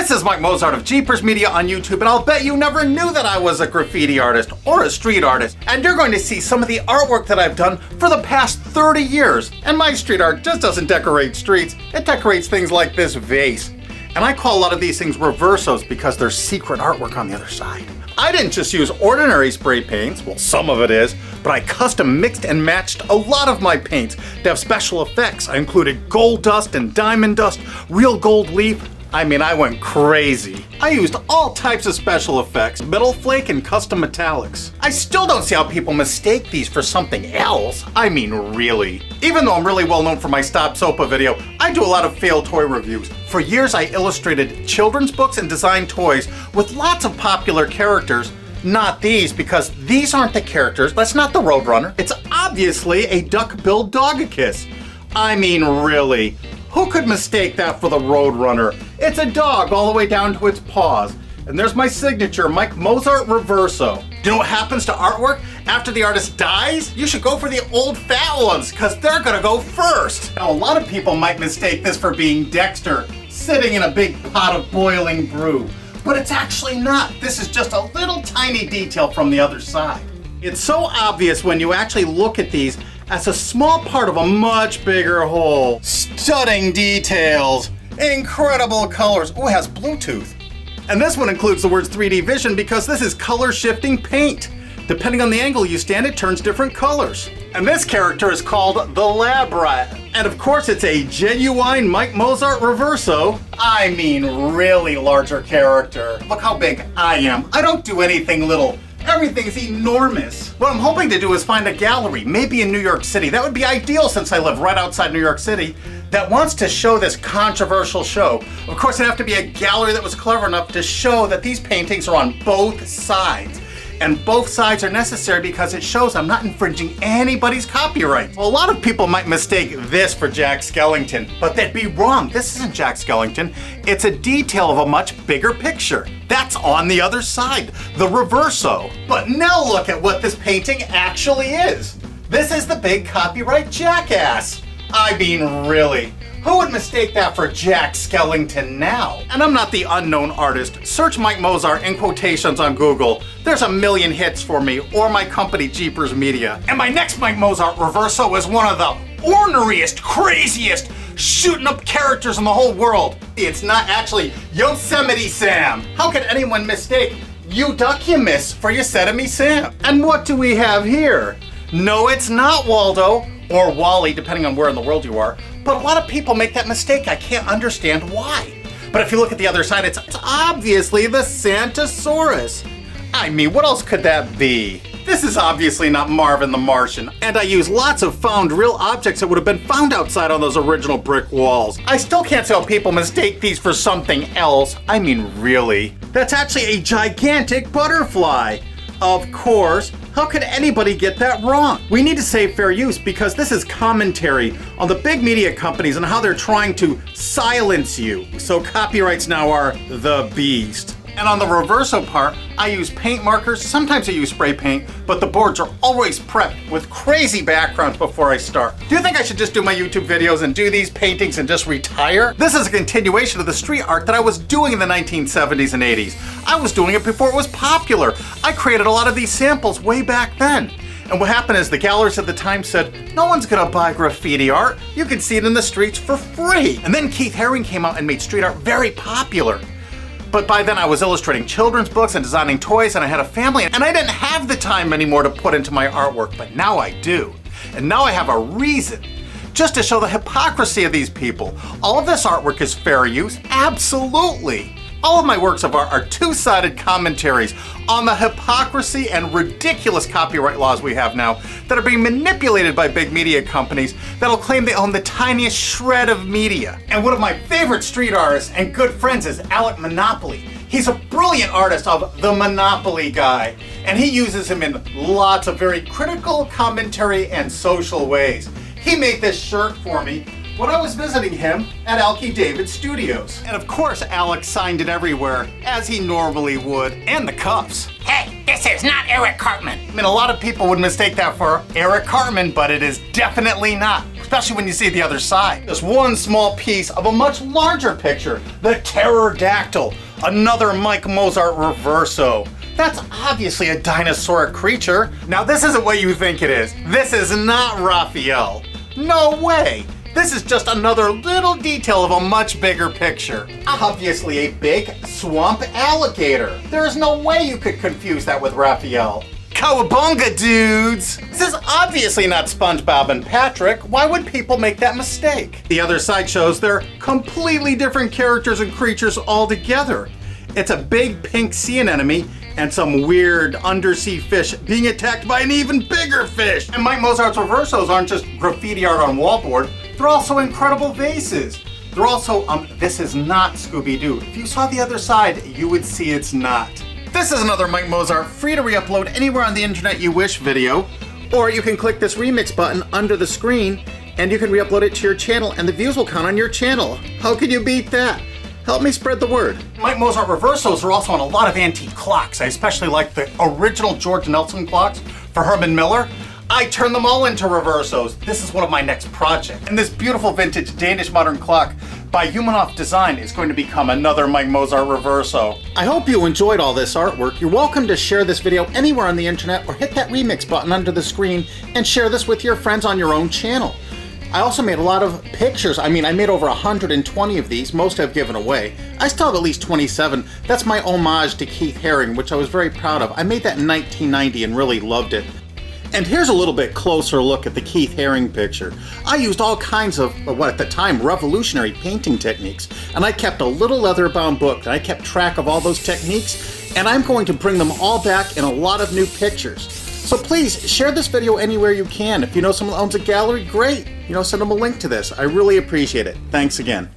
This is Mike Mozart of Jeepers Media on YouTube, and I'll bet you never knew that I was a graffiti artist or a street artist. And you're going to see some of the artwork that I've done for the past 30 years. And my street art just doesn't decorate streets, it decorates things like this vase. And I call a lot of these things reversos because there's secret artwork on the other side. I didn't just use ordinary spray paints, well some of it is, but I custom mixed and matched a lot of my paints to have special effects. I included gold dust and diamond dust, real gold leaf. I mean, I went crazy. I used all types of special effects, metal flake and custom metallics. I still don't see how people mistake these for something else. I mean, really. Even though I'm really well known for my Stop Sopa video, I do a lot of failed toy reviews. For years, I illustrated children's books and designed toys with lots of popular characters. Not these, because these aren't the characters. That's not the Roadrunner. It's obviously a duck-billed Dogicus. I mean, really. Who could mistake that for the Roadrunner? It's a dog all the way down to its paws. And there's my signature, Mike Mozart Reverso. Do you know what happens to artwork after the artist dies? You should go for the old fat ones, because they're gonna go first. Now, a lot of people might mistake this for being Dexter, sitting in a big pot of boiling brew. But it's actually not. This is just a little tiny detail from the other side. It's so obvious when you actually look at these as a small part of a much bigger whole. Stunning details, incredible colors. Oh, it has Bluetooth. And this one includes the words 3D vision because this is color shifting paint. Depending on the angle you stand, it turns different colors. And this character is called the Lab Rat. And of course it's a genuine Mike Mozart Reverso. I mean, really larger character. Look how big I am. I don't do anything little. Everything's enormous. What I'm hoping to do is find a gallery, maybe in New York City. That would be ideal since I live right outside New York City, that wants to show this controversial show. Of course, it'd have to be a gallery that was clever enough to show that these paintings are on both sides. And both sides are necessary because it shows I'm not infringing anybody's copyright. Well, a lot of people might mistake this for Jack Skellington, but they'd be wrong. This isn't Jack Skellington. It's a detail of a much bigger picture. That's on the other side, the Reverso. But now look at what this painting actually is. This is the big copyright jackass. I mean, really. Who would mistake that for Jack Skellington now? And I'm not the unknown artist. Search Mike Mozart in quotations on Google. There's a million hits for me, or my company, Jeepers Media. And my next Mike Mozart Reverso is one of the orneriest, craziest, shooting up characters in the whole world. It's not actually Yosemite Sam. How could anyone mistake Euduckimus for Yosemite Sam? And what do we have here? No, it's not Waldo, or Wally, depending on where in the world you are. But a lot of people make that mistake. I can't understand why. But if you look at the other side, it's obviously the Santosaurus. I mean, what else could that be? This is obviously not Marvin the Martian, and I use lots of found real objects that would have been found outside on those original brick walls. I still can't see how people mistake these for something else. I mean, really. That's actually a gigantic butterfly. Of course. How could anybody get that wrong? We need to save fair use because this is commentary on the big media companies and how they're trying to silence you. So copyrights now are the beast. And on the Reverso part, I use paint markers, sometimes I use spray paint, but the boards are always prepped with crazy backgrounds before I start. Do you think I should just do my YouTube videos and do these paintings and just retire? This is a continuation of the street art that I was doing in the 1970s and 80s. I was doing it before it was popular. I created a lot of these samples way back then. And what happened is the galleries at the time said, no one's gonna buy graffiti art. You can see it in the streets for free. And then Keith Haring came out and made street art very popular. But by then I was illustrating children's books and designing toys, and I had a family, and I didn't have the time anymore to put into my artwork, but now I do. And now I have a reason, just to show the hypocrisy of these people. All of this artwork is fair use, absolutely. All of my works of art are two-sided commentaries on the hypocrisy and ridiculous copyright laws we have now that are being manipulated by big media companies that'll claim they own the tiniest shred of media. And one of my favorite street artists and good friends is Alec Monopoly. He's a brilliant artist of the Monopoly guy, and he uses him in lots of very critical commentary and social ways. He made this shirt for me when I was visiting him at Alki David Studios. And of course, Alex signed it everywhere, as he normally would, and the cuffs. Hey, this is not Eric Cartman. I mean, a lot of people would mistake that for Eric Cartman, but it is definitely not. especially when you see the other side. Just one small piece of a much larger picture, the pterodactyl, another Mike Mozart reverso. That's obviously a dinosauric creature. Now this isn't what you think it is. This is not Raphael. No way. This is just another little detail of a much bigger picture. Obviously a big swamp alligator. There is no way you could confuse that with Raphael. Cowabunga, dudes! This is obviously not SpongeBob and Patrick. Why would people make that mistake? The other side shows they're completely different characters and creatures altogether. It's a big pink sea anemone and some weird undersea fish being attacked by an even bigger fish. And Mike Mozart's reversos aren't just graffiti art on wallboard, they're also incredible vases. They're also, this is not Scooby-Doo. If you saw the other side, you would see it's not. This is another Mike Mozart free to re-upload anywhere on the internet you wish video, or you can click this remix button under the screen and you can re-upload it to your channel and the views will count on your channel. How can you beat that? Help me spread the word. Mike Mozart reversos are also on a lot of antique clocks. I especially like the original George Nelson clocks for Herman Miller. I turn them all into reversos. This is one of my next projects. And this beautiful vintage Danish modern clock by Humanoff Design is going to become another Mike Mozart reverso. I hope you enjoyed all this artwork. You're welcome to share this video anywhere on the internet or hit that remix button under the screen and share this with your friends on your own channel. I also made a lot of pictures. I made over 120 of these. Most I've given away. I still have at least 27. That's my homage to Keith Haring, which I was very proud of. I made that in 1990 and really loved it. And here's a little bit closer look at the Keith Haring picture. I used all kinds of, what at the time, revolutionary painting techniques. And I kept a little leather-bound book and I kept track of all those techniques. And I'm going to bring them all back in a lot of new pictures. So please, share this video anywhere you can. If you know someone who owns a gallery, great. Send them a link to this. I really appreciate it. Thanks again.